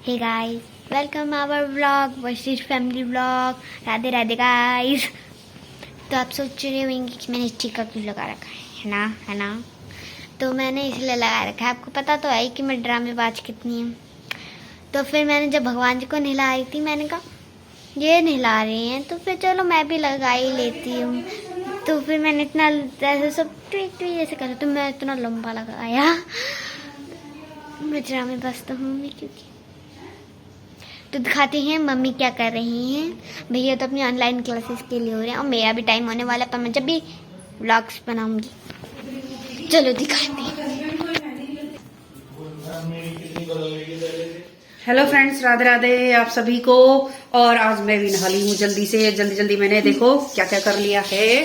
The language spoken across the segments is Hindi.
Hey guys, welcome our vlog versus family vlog. Radhe Radhe guys. तो आप सोच रहे होंगे कि मैंने टीका क्यों लगा रखा है ना। तो मैंने इसलिए लगा रखा है, आपको पता तो है कि मैं ड्रामेबाज कितनी हूँ। तो फिर मैंने जब भगवान जी को नहला रही थी, मैंने कहा ये नहला रहे हैं तो फिर चलो मैं भी लगा ही लेती हूँ। तो फिर मैंने इतना ऐसे सब ट्रिक जैसे करा, तो मैं इतना लंबा लगाया। मैं ड्रामेबाज तो हूँ मैं, क्योंकि तो दिखाते हैं मम्मी क्या कर रही हैं। भैया तो अपनी ऑनलाइन क्लासेस के लिए हो रहे हैं और मेरा भी टाइम होने वाला है, पर मैं जब भी व्लॉग्स बनाऊंगी। चलो दिखाते हैं। हेलो फ्रेंड्स, राधे राधे आप सभी को। और आज मैं भी नहा ली हूँ जल्दी मैंने देखो क्या क्या कर लिया है।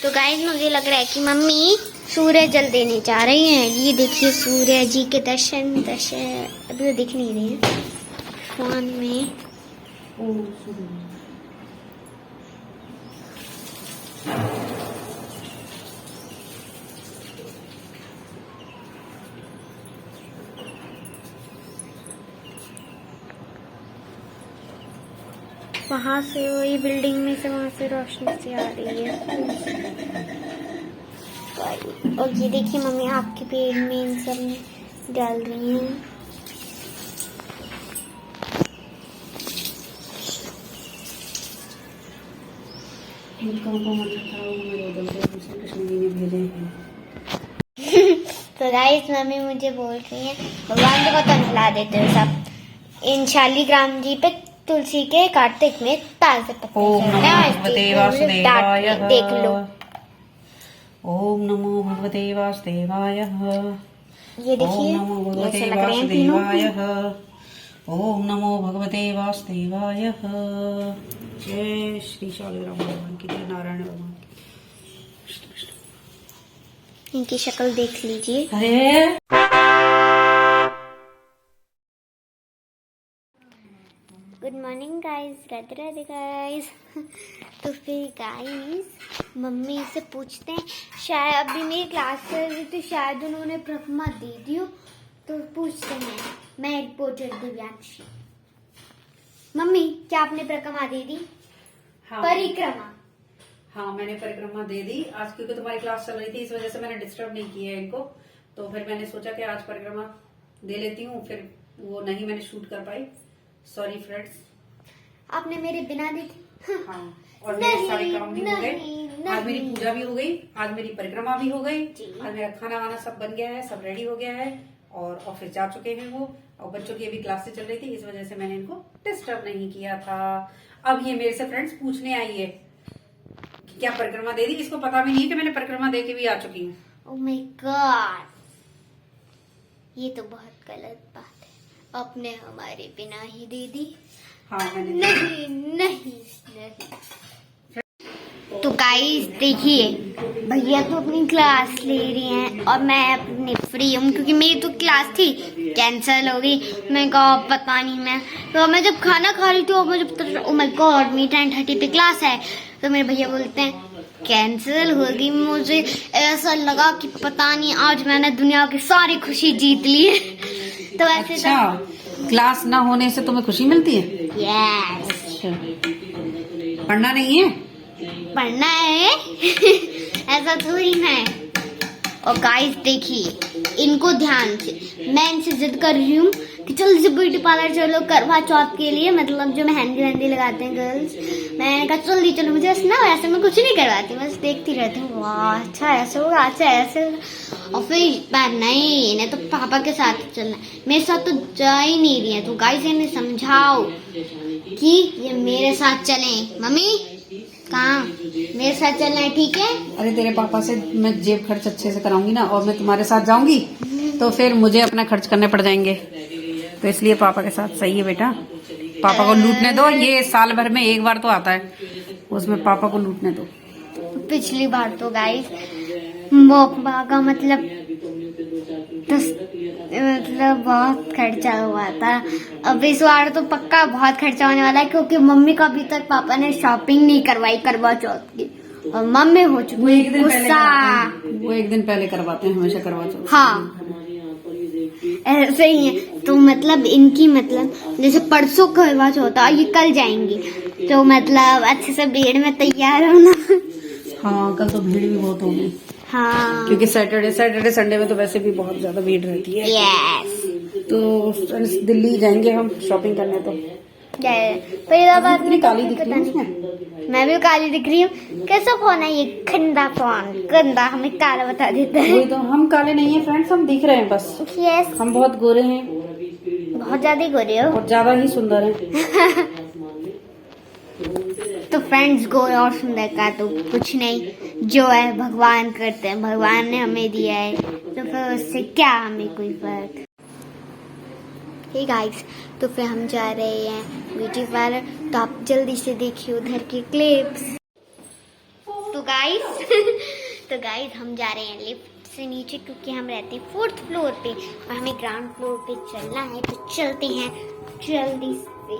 तो गाइस मुझे लग रहा है कि मम्मी सूर्य जल देने जा रही हैं। ये देखिए सूर्य जी के दर्शन अभी तो दिख नहीं रहे हैं फोन में। वहाँ से वही बिल्डिंग में से वहाँ से रोशनी सी आ रही है। और ये देखिए मम्मी आपके पेड़ में इन सब में डाल रही हैं। तो गाइस मम्मी मुझे बोल रही है भगवान जी को तो नहला देते हो सब। इन शालीग्राम जी पे तुलसी के कार्तिक में ताजे पत्ते देख लो। ओम नमो भगवते वासुदेवाय। ये देखिए ओम नमो भगवते ऐसे लग रहे हैं तीनों। वासुदेवाय। ओम नमो भगवते वासुदेवाय। जय श्री शालिग्राम भगवान की, जय नारायण भगवान की। इनकी शक्ल देख लीजिए। अरे good morning guys, Radhe Radhe guys. तो फिर गाइस मम्मी से पूछते हैं, शायद अभी मेरी क्लास चल रही थी, शायद उन्होंने प्रथमा दे दी हो। तो पूछते हैं, मैं रिपोर्टर दिव्यांशी। मम्मी क्या आपने परिक्रमा दे दी? हाँ, परिक्रमा हाँ मैंने परिक्रमा दे दी आज, क्योंकि तुम्हारी क्लास चल रही थी इस वजह से मैंने डिस्टर्ब नहीं किया है इनको। तो फिर मैंने सोचा कि आज परिक्रमा दे लेती हूँ, फिर वो नहीं मैंने शूट कर पाई। Sorry friends. आपने मेरे बिना दी थी। हाँ, और मेरे सारे काम भी हो गए। आज मेरी पूजा भी हो गई, आज मेरी परिक्रमा भी हो गई, आज मेरा खाना वाना सब बन गया है, सब रेडी हो गया है और ऑफिस जा चुके हैं वो। और बच्चों की अभी क्लासेस चल रही थी, इस वजह से मैंने इनको डिस्टर्ब नहीं किया था। अब ये मेरे से फ्रेंड्स पूछने आई है कि क्या परिक्रमा दे दी। इसको पता भी नहीं है कि मैंने परिक्रमा दे के भी आ चुकी हूँ। ओह माय गॉड, ये तो बहुत गलत बात है। आपने हमारे बिना ही दे दी। हाँ मैंने नहीं। तो गाइस देखिए भैया तो अपनी क्लास ले रही हैं और मैं अपनी फ्री हूँ, क्योंकि मेरी तो क्लास थी कैंसिल हो गई। मैं कहा पता नहीं मैं, तो मैं जब खाना खा रही थी और मुझे पता चला, ओ माय गॉड मेरी 10:30 पे क्लास है। तो मेरे भैया बोलते हैं कैंसिल हो गई। मुझे ऐसा लगा कि पता नहीं आज मैंने दुनिया की सारी खुशी जीत ली है। तो ऐसे अच्छा, क्लास ना होने से तुम्हें खुशी मिलती है? यस, पढ़ना नहीं है? पढ़ना है। ऐसा थोड़ी ना है। और गाइस देखिए इनको ध्यान से, मैं इनसे जिद कर रही हूँ कि चल जी ब्यूटी पार्लर चलो करवा चौथ के लिए, मतलब जो मेहंदी लगाते हैं गर्ल्स। मैंने कहा चलो मुझे बस ना ऐसे मैं कुछ नहीं करवाती, बस देखती रहती हूँ, वाह अच्छा ऐसे होगा, अच्छा ऐसे होगा। और फिर नहीं, इन्हें तो पापा के साथ चलना है, मेरे साथ तो जा ही नहीं रही है। तो गाइस इन्हें समझाओ कि ये मेरे साथ चलें। मम्मी कहाँ, मेरे साथ चलना है, ठीक है? अरे तेरे पापा से मैं जेब खर्च अच्छे से कराऊंगी ना, और मैं तुम्हारे साथ जाऊंगी तो फिर मुझे अपना खर्च करने पड़ जाएंगे। तो इसलिए पापा के साथ सही है बेटा, पापा को लूटने दो। ये साल भर में एक बार तो आता है, उसमें पापा को लूटने दो। पिछली बार तो गाइस मोकबा का मतलब बहुत खर्चा हुआ था। अब इस बार तो पक्का बहुत खर्चा होने वाला है, क्योंकि मम्मी को अभी तक पापा ने शॉपिंग नहीं करवाई करवा चौथ की, और मम्मी हो चुकी है गुस्सा। वो एक दिन पहले करवाते हैं हमेशा करवा चौथ। हाँ ऐसे ही है। तो मतलब इनकी मतलब जैसे परसों करवा चौथ है, ये कल जाएंगी, तो मतलब अच्छे से भीड़ में तैयार होना। हाँ, कल तो भीड़ भी बहुत होगी। हाँ, क्योंकि सैटरडे संडे में तो वैसे भी बहुत ज्यादा भीड़ रहती है। यस। तो फ्रेंड्स, दिल्ली जाएंगे हम शॉपिंग करने। तो फरीदाबाद कितनी में काली तो दिख रही पता है नहीं। उसमें। मैं भी काली दिख रही हूँ। कैसा फोन है ये? गंदा फोन, गंदा, हमें काला बता देता है। वही तो, हम काले नहीं है फ्रेंड्स, हम दिख रहे हैं बस। यस, हम बहुत गोरे हैं बहुत ज्यादा ही गोरे हो। और ज्यादा ही सुंदर हैं। तो फ्रेंड्स, गोरे और सुंदर का तो कुछ नहीं, जो है भगवान करते हैं, भगवान ने हमें दिया है, तो फिर उससे क्या हमें कोई फर्क। हे गाइस, तो फिर हम जा रहे हैं ब्यूटी पार्लर, तो आप जल्दी से देखिए उधर की क्लिप्स। तो गाइस हम जा रहे हैं लिफ्ट से नीचे, क्योंकि हम रहते हैं 4th फ्लोर पे और हमें ग्राउंड फ्लोर पे चलना है। तो चलते हैं जल्दी से।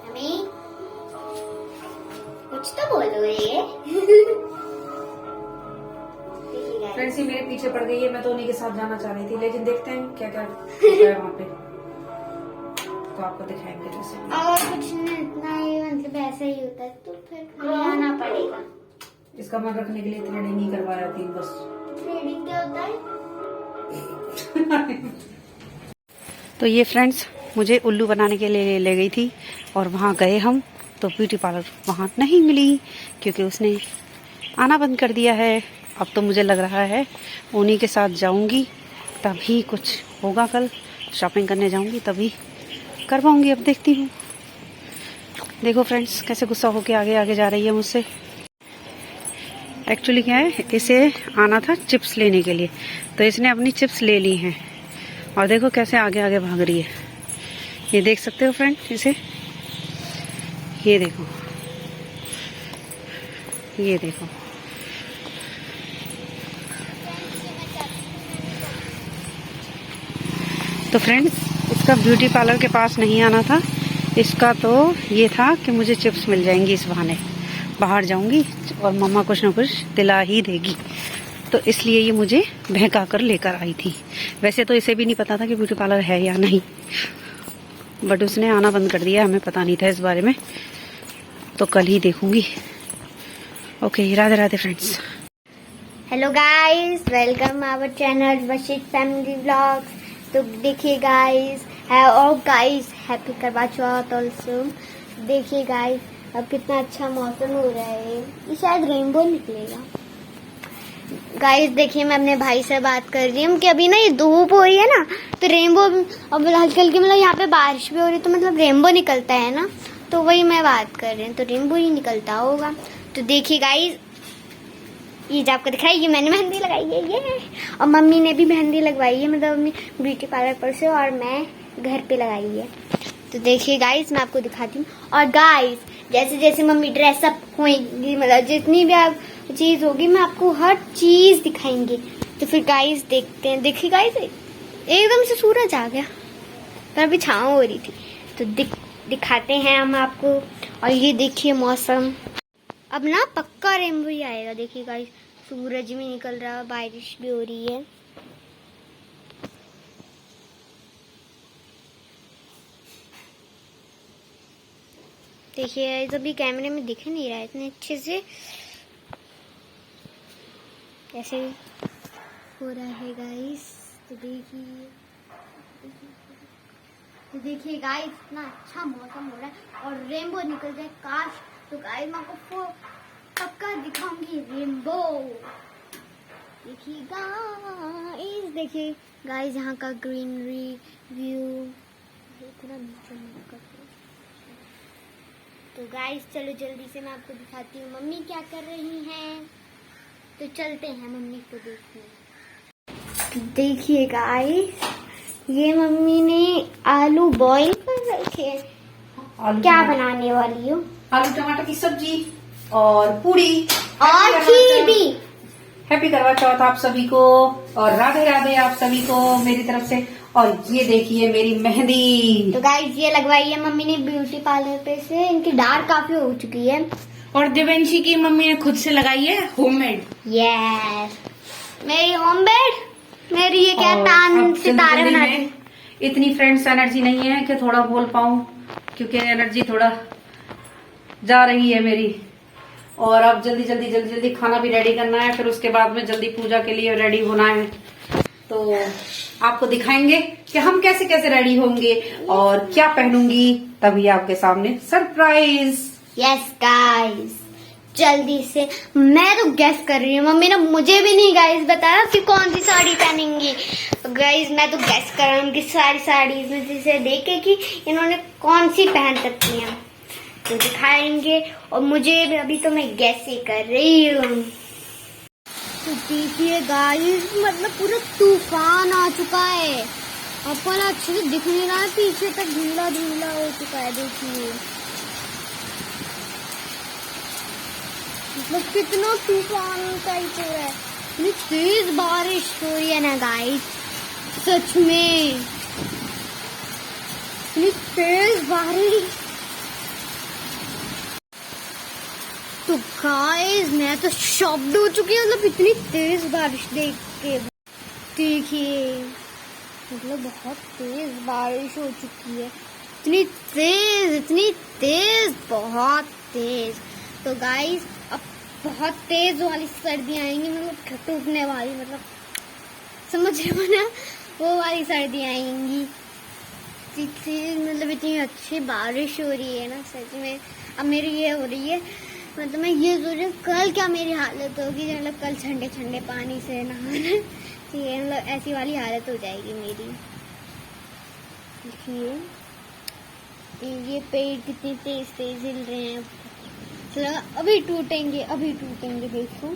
हमें कुछ तो बोलो ये। फ्रेंड्स, ये मेरे पीछे पड़ गई है। मैं तो उन्हीं के साथ जाना चाह रही थी, लेकिन देखते हैं क्या क्या है वहाँ पे, तो आपको दिखाएंगे जैसे। और कुछ नहीं, इतना ही, मतलब ऐसा ही होता है, तो फिर आना पड़ेगा। इसका मन रखने के लिए थ्रेडिंग ही करवा रही थी बस। थ्रेडिंग क्या होता है? तो ये फ्रेंड्स मुझे उल्लू बनाने के लिए ले गई थी, और वहाँ गए हम तो ब्यूटी पार्लर वहाँ नहीं मिली, क्योंकि उसने आना बंद कर दिया है। अब तो मुझे लग रहा है उन्हीं के साथ जाऊंगी, तभी कुछ होगा। कल शॉपिंग करने जाऊंगी तभी कर पाऊंगी। अब देखती हूँ। देखो फ्रेंड्स, कैसे गुस्सा होके आगे आगे जा रही है मुझसे। एक्चुअली क्या है, इसे आना था चिप्स लेने के लिए, तो इसने अपनी चिप्स ले ली हैं, और देखो कैसे आगे आगे भाग रही है। ये देख सकते हो फ्रेंड इसे, ये देखो, ये देखो। तो फ्रेंड्स, इसका ब्यूटी पार्लर के पास नहीं आना था, इसका तो ये था कि मुझे चिप्स मिल जाएंगी, इस बहाने बाहर जाऊंगी और मम्मा कुछ ना कुछ दिला ही देगी, तो इसलिए ये मुझे बहका कर लेकर आई थी। वैसे तो इसे भी नहीं पता था कि ब्यूटी पार्लर है या नहीं, बट उसने आना बंद कर दिया, हमें पता नहीं था इस बारे में, तो कल ही देखूंगी। Okay, Radhe Radhe friends. Hello guys, welcome our channel Vashishtha family vlogs. तो देखिए गाइस, और गाइस हैप्पी करवा चौथ ऑल्सो। देखिए गाइस, अब कितना अच्छा मौसम हो रहा है, ये शायद रेनबो निकलेगा। गाइस देखिए, मैं अपने भाई से बात कर रही हूँ कि अभी ना ये धूप हो रही है ना, तो रेनबो, अब हल्की हल्की मतलब यहाँ पे बारिश भी हो रही है, तो मतलब रेनबो निकलता है ना, तो वही मैं बात कर रही हूँ, तो रेनबो ही निकलता होगा। तो देखिए गाइस, ये जो आपको दिख रहा है, ये मैंने मेहंदी लगाई है, ये, और मम्मी ने भी मेहंदी लगवाई है, मतलब अपनी ब्यूटी पार्लर पर से, और मैं घर पे लगाई है। तो देखिए गाइस, मैं आपको दिखाती हूँ। और गाइस, जैसे जैसे मम्मी ड्रेसअप होएंगी, मतलब जितनी भी आप चीज होगी, मैं आपको हर चीज दिखाएंगे। तो फिर गाइस देखते हैं। देखिए गाइस, एकदम से सूरज आ गया, पर अभी छाँव हो रही थी, तो दिखाते हैं हम आपको। और ये देखिए मौसम, अब ना पक्का रेनबो ही आएगा। देखिए गाइस, सूरज भी निकल रहा है, बारिश भी हो रही है। देखिए, अभी कैमरे में दिख नहीं रहा है इतने अच्छे से, कैसे हो रहा है गाइस। तो देखिए गाइस, इतना अच्छा मौसम हो रहा है, और रेनबो निकल जाए काश। तो गाइस, मैं आपको पक्का दिखाऊंगी रेनबो। देखिए गाइस, देखिए गाइस, यहाँ का ग्रीनरी व्यू इतना नीचे। तो गाइस चलो जल्दी से मैं आपको दिखाती हूँ मम्मी क्या कर रही हैं। तो चलते हैं मम्मी को देखने। तो देखिए गाइस, ये मम्मी ने आलू बॉईल कर रखे हैं। क्या बनाने वाली हो? आलू टमाटर की सब्जी और पूरी और खीर भी। हैप्पी करवा चौथ आप सभी को, और राधे राधे आप सभी को मेरी तरफ से। और ये देखिए मेरी मेहंदी। तो गाइस, ये लगवाई है मम्मी ने ब्यूटी पार्लर पे से, इनकी डार्क काफी हो चुकी है। और दिव्यांशी की मम्मी ने खुद से लगाई है होममेड। यस, मेरी होममेड मेरी ये क्या और तान अब सितारे जल्दी बना में दी। इतनी फ्रेंड्स एनर्जी नहीं है कि थोड़ा बोल पाऊं, क्योंकि एनर्जी थोड़ा जा रही है मेरी। और अब जल्दी खाना भी रेडी करना है, फिर उसके बाद में जल्दी पूजा के लिए रेडी होना है। तो आपको दिखाएंगे कि हम कैसे कैसे रेडी होंगे और क्या पहनूंगी, तभी आपके सामने सरप्राइज। यस गाइस, जल्दी से। मैं तो गैस कर रही हूँ, मम्मी ने मुझे भी नहीं गाइस बताया कि कौन सी साड़ी पहनेंगी। गाइस मैं तो गैस कर रही हूँ कि सारी साड़ी में से देखे कि इन्होंने कौन सी पहन सकती हैं, तो दिखाएंगे। और मुझे भी, अभी तो मैं गैस ही कर रही हूँ। तो देखिए गाइस, मतलब पूरा तूफान आ चुका है। आपको ना अच्छे से दिख नहीं रहा है, पीछे तक धुंधला धुंधला हो चुका है। देखिए मतलब कितना तूफान टाइप हो रहा है, इतनी तेज बारिश हो रही है ना गाइस, सच में इतनी तेज बारिश। तो गाइस मैं तो शॉक्ड हो चुकी हूँ, मतलब इतनी तेज बारिश देख के। देखिए मतलब बहुत तेज बारिश हो चुकी है, इतनी तेज बहुत तेज। तो गाइस अब बहुत तेज वाली सर्दी आएंगी, मतलब टूटने वाली, मतलब समझ रहे हो ना, वो वाली सर्दी आएंगी। मतलब इतनी अच्छी बारिश हो रही है ना सच में। अब मेरी ये हो रही है, मतलब मैं ये सोच रही हूँ कल क्या मेरी हालत होगी, मतलब कल ठंडे ठंडे पानी से नहाना, ठीक है, मतलब ऐसी वाली हालत हो जाएगी मेरी। देखिए ये पेड़ कितने तेज तेज हिल रहे हैं, चलो अभी टूटेंगे देखो।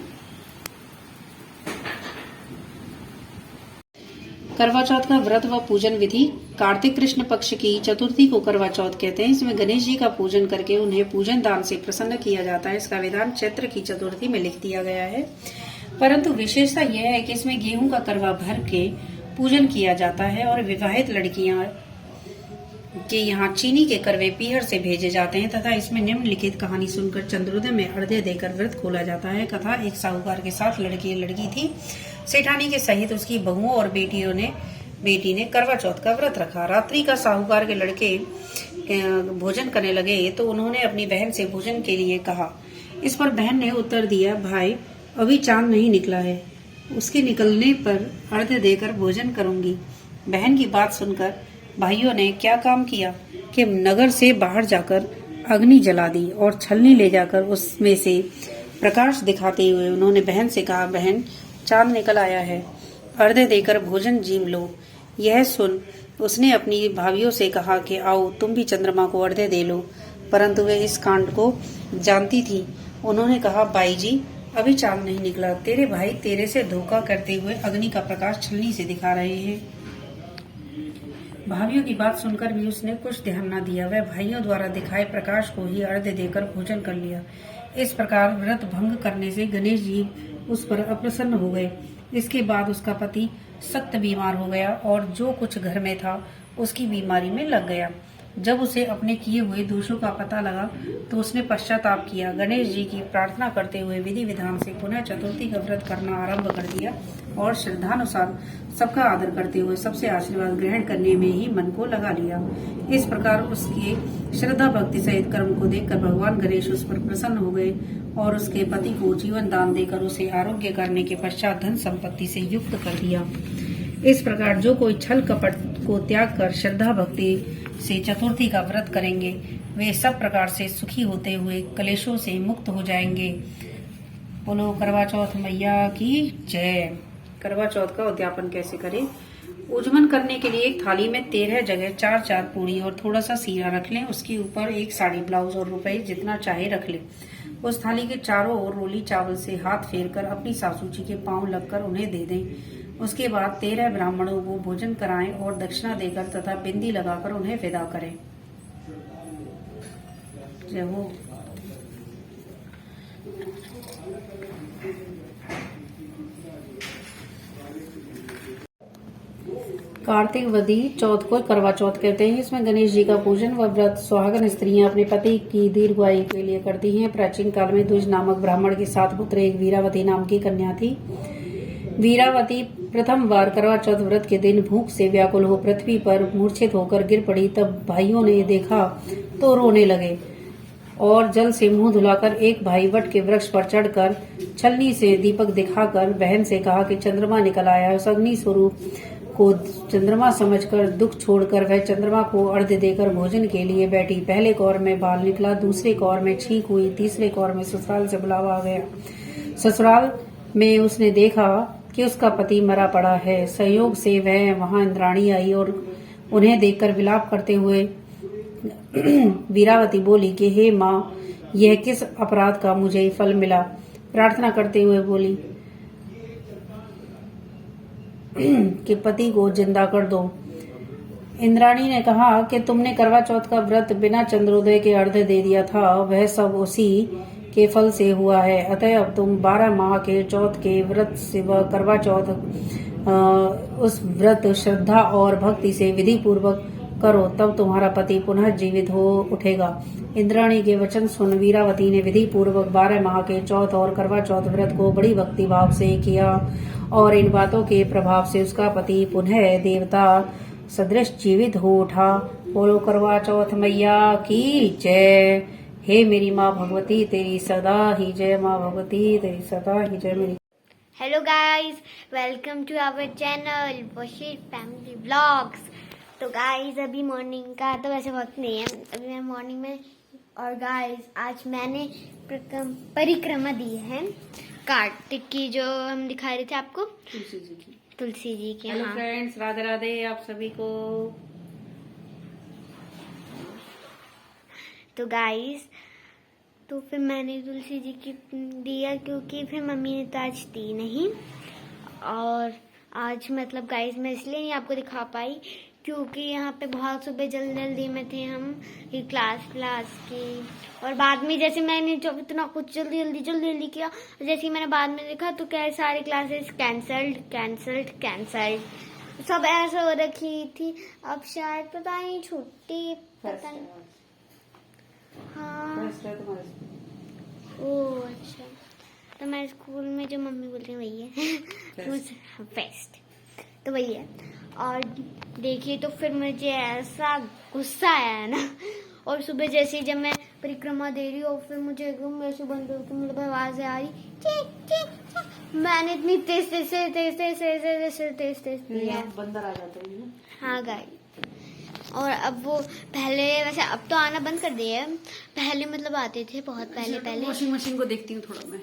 करवा चौथ का व्रत व पूजन विधि। कार्तिक कृष्ण पक्ष की चतुर्थी को करवा चौथ कहते हैं। इसमें गणेश जी का पूजन करके उन्हें पूजन दान से प्रसन्न किया जाता है। इसका विधान चैत्र की चतुर्थी में लिख दिया गया है, परंतु विशेषता यह है कि इसमें गेहूं का करवा भर के पूजन किया जाता है और विवाहित लड़कियां के यहाँ चीनी के करवे पीहर से भेजे जाते हैं तथा इसमें निम्नलिखित कहानी सुनकर चंद्रोदय में अर्घ्य देकर व्रत खोला जाता है। कथा, एक साहूकार के साथ लड़की थी। सेठानी के सहित उसकी बहुओं और बेटी ने करवा चौथ का व्रत रखा। रात्रि का साहूकार के लड़के भोजन करने लगे तो उन्होंने अपनी बहन से भोजन के लिए कहा। इस पर बहन ने उत्तर दिया, भाई अभी चांद नहीं निकला है, उसके निकलने पर अर्घ्य देकर भोजन करूंगी। बहन की बात सुनकर भाइयों ने क्या काम किया कि नगर से बाहर जाकर अग्नि जला दी और छलनी ले जाकर उसमें से प्रकाश दिखाते हुए उन्होंने बहन से कहा, बहन चांद निकल आया है, अर्घ्य देकर भोजन जीम लो। यह सुन उसने अपनी भाभियों से कहा कि आओ तुम भी चंद्रमा को अर्घ्य दे लो, परंतु वे इस कांड को जानती थी। उन्होंने कहा, बाई जी अभी चांद नहीं निकला, तेरे भाई तेरे से धोखा करते हुए अग्नि का प्रकाश छलनी से दिखा रहे हैं। भाभियों की बात सुनकर भी उसने कुछ ध्यान न दिया, वह भाइयों द्वारा दिखाए प्रकाश को ही अर्घ्य देकर भोजन कर लिया। इस प्रकार व्रत भंग करने से गणेश जी उस पर अप्रसन्न हो गए। इसके बाद उसका पति सख्त बीमार हो गया और जो कुछ घर में था उसकी बीमारी में लग गया। जब उसे अपने किए हुए दोषों का पता लगा तो उसने पश्चाताप किया। गणेश जी की प्रार्थना करते हुए विधि विधान से पुनः चतुर्थी का व्रत करना आरंभ कर दिया और श्रद्धानुसार सबका आदर करते हुए सबसे आशीर्वाद ग्रहण करने में ही मन को लगा लिया। इस प्रकार उसके श्रद्धा भक्ति सहित कर्म को देखकर भगवान गणेश उस पर प्रसन्न हो गए और उसके पति को जीवन दान देकर उसे आरोग्य करने के पश्चात धन संपत्ति से युक्त कर दिया। इस प्रकार जो कोई छल कपट को त्याग कर श्रद्धा भक्ति से चतुर्थी का व्रत करेंगे वे सब प्रकार से सुखी होते हुए कलेशों से मुक्त हो जाएंगे। बोलो करवा चौथ मैया की जय। करवा चौथ का उद्यापन कैसे करें? उज्जमन करने के लिए एक थाली में 13 जगह 4 पूड़ी और थोड़ा सा सीरा रख लें। उसके ऊपर एक साड़ी, ब्लाउज और रुपए जितना चाहे रख लें। उस थाली के चारों ओर रोली चावल से हाथ फेरकर अपनी सासू जी के पांव लगकर उन्हें दे दें। उसके बाद 13 ब्राह्मणों को भोजन कराएं और दक्षिणा देकर तथा बिंदी लगाकर उन्हें विदा करें। जय हो। कार्तिक वदी चौथ को करवा चौथ कहते हैं। इसमें गणेश जी का पूजन व व्रत सुहागन स्त्रियां अपने पति की दीर्घायु के लिए करती हैं। प्राचीन काल में द्विज नामक ब्राह्मण के 7 पुत्र एक वीरावती नाम की कन्या थी। वीरावती प्रथम बार करवा चौथ व्रत के दिन भूख से व्याकुल हो पृथ्वी पर मूर्छित होकर गिर पड़ी, तब भाइयों ने देखा तो रोने लगे और जल से मुंह धुलाकर एक भाई वट के वृक्ष पर चढ़कर छलनी से दीपक दिखाकर बहन से कहा कि चंद्रमा निकल आया है। उस अग्नि स्वरूप को चंद्रमा समझकर दुख छोड़कर वह चंद्रमा को अर्घ्य देकर भोजन के लिए बैठी। पहले कौर में बाल निकला, दूसरे कौर में छींक हुई, तीसरे कौर में ससुराल से बुलावा आ गया। ससुराल में उसने देखा कि उसका पति मरा पड़ा है। संयोग से वह वहां इंद्राणी आई और उन्हें देखकर विलाप करते हुए वीरावती बोली कि हे माँ, यह किस अपराध का मुझे फल मिला। प्रार्थना करते हुए बोली कि पति को जिंदा कर दो। इंद्राणी ने कहा कि तुमने करवा चौथ का व्रत बिना चंद्रोदय के अर्घ्य दे दिया था, वह सब उसी के फल से हुआ है। अतः अब तुम 12 माह के चौथ के व्रत से व करवा चौथ उस व्रत श्रद्धा और भक्ति से विधि पूर्वक करो, तब तुम्हारा पति पुनः जीवित हो उठेगा। इंद्राणी के वचन सुन वीरावती ने विधि पूर्वक 12 माह के चौथ और करवा चौथ व्रत को बड़ी भक्ति भाव से किया और इन बातों के प्रभाव से उसका पति पुनः देवता सदृश जीवित हो उठा। बोलो करवा चौथ मैया की जय। हे मेरी माँ भगवती तेरी सदा ही जय। माँ भगवती तेरी सदा ही जय। मेरी hello guys, welcome to our channel Vashir family vlogs. तो गाइस अभी मॉर्निंग का तो वैसे वक्त नहीं है, अभी मैं मॉर्निंग में। और गाइस आज मैंने परिक्रमा दी है कार्तिक की, जो हम दिखा रहे थे आपको, तुलसी जी की। हेलो फ्रेंड्स, राधे राधे आप सभी को। तो गाइस तो फिर मैंने तुलसी जी की दिया, क्योंकि फिर मम्मी ने तो आज दी नहीं। और आज मतलब गाइस मैं इसलिए नहीं आपको दिखा पाई क्योंकि यहाँ पे बहुत सुबह जल्दी में थे हम, ये क्लास की। और बाद में जैसे मैंने जब इतना कुछ जल्दी किया, जैसे ही मैंने बाद में देखा तो क्या सारी क्लासेस कैंसल्ड सब ऐसा हो रखी थी। अब शायद पता नहीं छुट्टी, पता नहीं। हाँ ओह अच्छा, तो मैं स्कूल में जो मम्मी बोलती है वही है फेस्ट, तो वही है। और देखिए तो फिर मुझे ऐसा गुस्सा आया ना, और सुबह जैसे ही जब मैं परिक्रमा दे रही हूँ फिर मुझे एकदम ऐसे बंद होकर मतलब आवाजें आ रही, मैंने इतनी तेज दिया, बंदर आ जाते हैं। हाँ गाइस। और अब वो पहले वैसे अब तो आना बंद कर दिए, पहले मतलब आते थे बहुत पहले। वॉशिंग मशीन को देखती हूँ थोड़ा मैं।